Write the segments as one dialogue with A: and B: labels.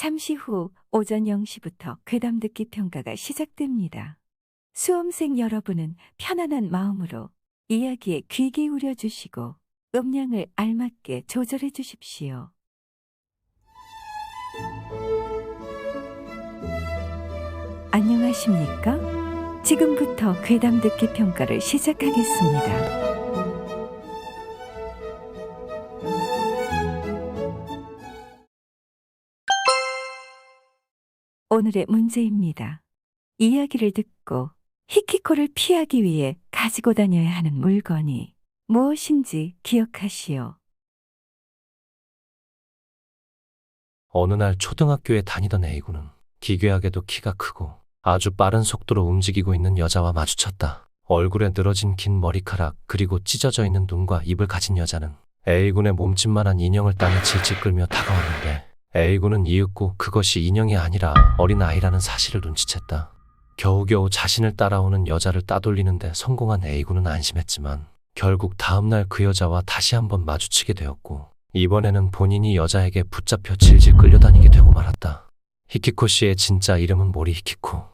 A: 잠시 후 오전 0시부터 괴담 듣기 평가가 시작됩니다. 수험생 여러분은 편안한 마음으로 이야기에 귀 기울여 주시고 음량을 알맞게 조절해 주십시오. 안녕하십니까? 지금부터 괴담 듣기 평가를 시작하겠습니다. 오늘의 문제입니다. 이야기를 듣고 히키코를 피하기 위해 가지고 다녀야 하는 물건이 무엇인지 기억하시오.
B: 어느 날 초등학교에 다니던 A군은 기괴하게도 키가 크고 아주 빠른 속도로 움직이고 있는 여자와 마주쳤다. 얼굴에 늘어진 긴 머리카락 그리고 찢어져 있는 눈과 입을 가진 여자는 A군의 몸집만한 인형을 땅에 질질 끌며 다가왔는데 A군은 이윽고 그것이 인형이 아니라 어린아이라는 사실을 눈치챘다. 겨우겨우 자신을 따라오는 여자를 따돌리는데 성공한 A군은 안심했지만 결국 다음날 그 여자와 다시 한번 마주치게 되었고 이번에는 본인이 여자에게 붙잡혀 질질 끌려다니게 되고 말았다. 히키코 씨의 진짜 이름은 모리 히키코.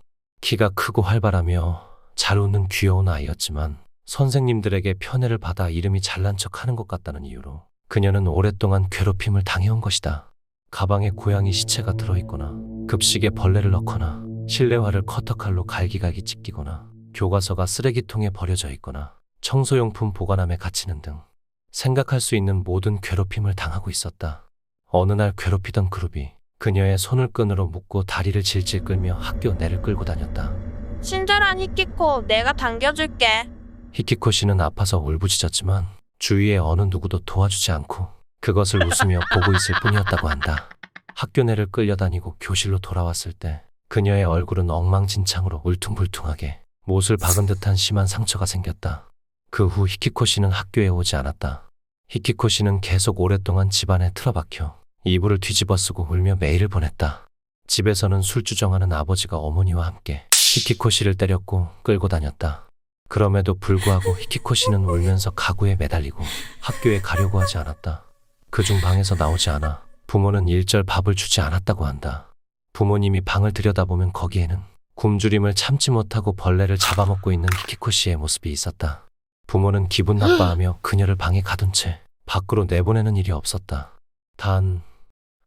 B: 키가 크고 활발하며 잘 웃는 귀여운 아이였지만 선생님들에게 편애를 받아 이름이 잘난 척하는 것 같다는 이유로 그녀는 오랫동안 괴롭힘을 당해온 것이다. 가방에 고양이 시체가 들어있거나 급식에 벌레를 넣거나 실내화를 커터칼로 갈기갈기 찢기거나 교과서가 쓰레기통에 버려져 있거나 청소용품 보관함에 갇히는 등 생각할 수 있는 모든 괴롭힘을 당하고 있었다. 어느 날 괴롭히던 그룹이 그녀의 손을 끈으로 묶고 다리를 질질 끌며 학교 내를 끌고 다녔다.
C: 친절한 히키코, 내가 당겨줄게.
B: 히키코 씨는 아파서 울부짖었지만 주위에 어느 누구도 도와주지 않고 그것을 웃으며 보고 있을 뿐이었다고 한다. 학교 내를 끌려다니고 교실로 돌아왔을 때 그녀의 얼굴은 엉망진창으로 울퉁불퉁하게 못을 박은 듯한 심한 상처가 생겼다. 그 후 히키코 씨는 학교에 오지 않았다. 히키코 씨는 계속 오랫동안 집안에 틀어박혀 이불을 뒤집어 쓰고 울며 매일을 보냈다. 집에서는 술주정하는 아버지가 어머니와 함께 히키코 씨를 때렸고 끌고 다녔다. 그럼에도 불구하고 히키코 씨는 울면서 가구에 매달리고 학교에 가려고 하지 않았다. 그중 방에서 나오지 않아 부모는 일절 밥을 주지 않았다고 한다. 부모님이 방을 들여다보면 거기에는 굶주림을 참지 못하고 벌레를 잡아먹고 있는 히키코 씨의 모습이 있었다. 부모는 기분 나빠하며 그녀를 방에 가둔 채 밖으로 내보내는 일이 없었다. 단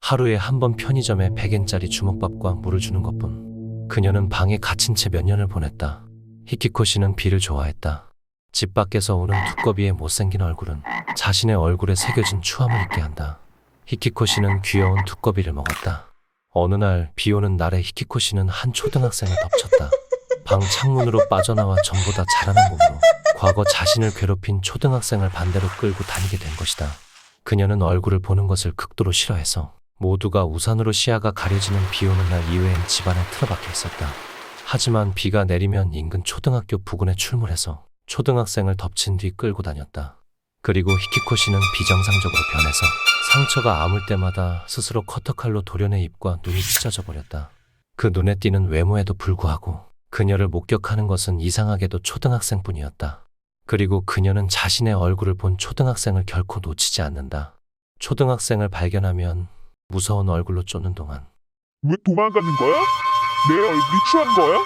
B: 하루에 한 번 편의점에 100엔짜리 주먹밥과 물을 주는 것뿐. 그녀는 방에 갇힌 채 몇 년을 보냈다. 히키코 씨는 비를 좋아했다. 집 밖에서 오는 두꺼비의 못생긴 얼굴은 자신의 얼굴에 새겨진 추함을 잊게 한다. 히키코 씨는 귀여운 두꺼비를 먹었다. 어느 날 비 오는 날에 히키코 씨는 한 초등학생을 덮쳤다. 방 창문으로 빠져나와 전보다 자라난 몸으로 과거 자신을 괴롭힌 초등학생을 반대로 끌고 다니게 된 것이다. 그녀는 얼굴을 보는 것을 극도로 싫어해서 모두가 우산으로 시야가 가려지는 비 오는 날 이외엔 집안에 틀어박혀 있었다. 하지만 비가 내리면 인근 초등학교 부근에 출몰해서 초등학생을 덮친 뒤 끌고 다녔다. 그리고 히키코 씨는 비정상적으로 변해서 상처가 아물 때마다 스스로 커터칼로 도련의 입과 눈이 찢어져 버렸다. 그 눈에 띄는 외모에도 불구하고 그녀를 목격하는 것은 이상하게도 초등학생뿐이었다. 그리고 그녀는 자신의 얼굴을 본 초등학생을 결코 놓치지 않는다. 초등학생을 발견하면 무서운 얼굴로 쫓는 동안
D: 왜 도망가는 거야? 내 얼굴이 추한 거야?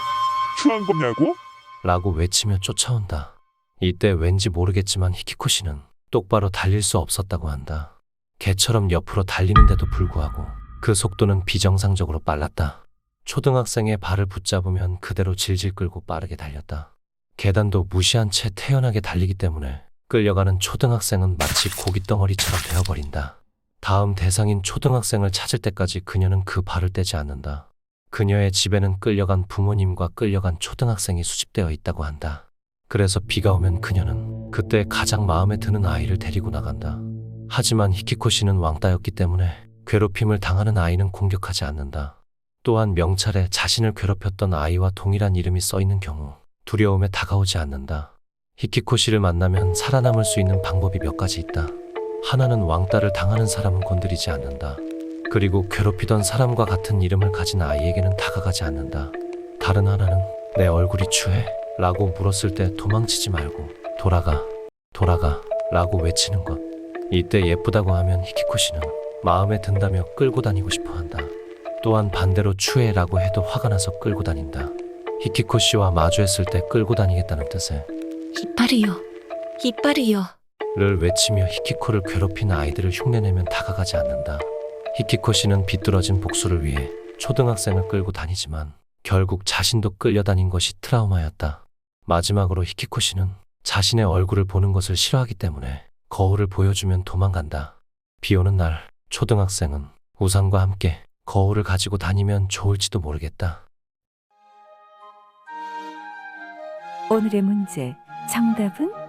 D: 추한 거냐고?
B: 라고 외치며 쫓아온다. 이때 왠지 모르겠지만 히키코 씨는 똑바로 달릴 수 없었다고 한다. 개처럼 옆으로 달리는데도 불구하고 그 속도는 비정상적으로 빨랐다. 초등학생의 발을 붙잡으면 그대로 질질 끌고 빠르게 달렸다. 계단도 무시한 채 태연하게 달리기 때문에 끌려가는 초등학생은 마치 고깃덩어리처럼 되어버린다. 다음 대상인 초등학생을 찾을 때까지 그녀는 그 발을 떼지 않는다. 그녀의 집에는 끌려간 부모님과 끌려간 초등학생이 수집되어 있다고 한다. 그래서 비가 오면 그녀는 그때 가장 마음에 드는 아이를 데리고 나간다. 하지만 히키코 씨는 왕따였기 때문에 괴롭힘을 당하는 아이는 공격하지 않는다. 또한 명찰에 자신을 괴롭혔던 아이와 동일한 이름이 써있는 경우 두려움에 다가오지 않는다. 히키코 씨를 만나면 살아남을 수 있는 방법이 몇 가지 있다. 하나는 왕따를 당하는 사람은 건드리지 않는다. 그리고 괴롭히던 사람과 같은 이름을 가진 아이에게는 다가가지 않는다. 다른 하나는 내 얼굴이 추해? 라고 물었을 때 도망치지 말고 돌아가, 돌아가 라고 외치는 것. 이때 예쁘다고 하면 히키코 씨는 마음에 든다며 끌고 다니고 싶어 한다. 또한 반대로 추해라고 해도 화가 나서 끌고 다닌다. 히키코 씨와 마주했을 때 끌고 다니겠다는 뜻의
E: 이빨이요. 이빨이요.
B: 를 외치며 히키코를 괴롭힌 아이들을 흉내내면 다가가지 않는다. 히키코 씨는 비뚤어진 복수를 위해 초등학생을 끌고 다니지만 결국 자신도 끌려다닌 것이 트라우마였다. 마지막으로 히키코 씨는 자신의 얼굴을 보는 것을 싫어하기 때문에 거울을 보여주면 도망간다. 비 오는 날 초등학생은 우산과 함께 거울을 가지고 다니면 좋을지도 모르겠다.
A: 오늘의 문제 정답은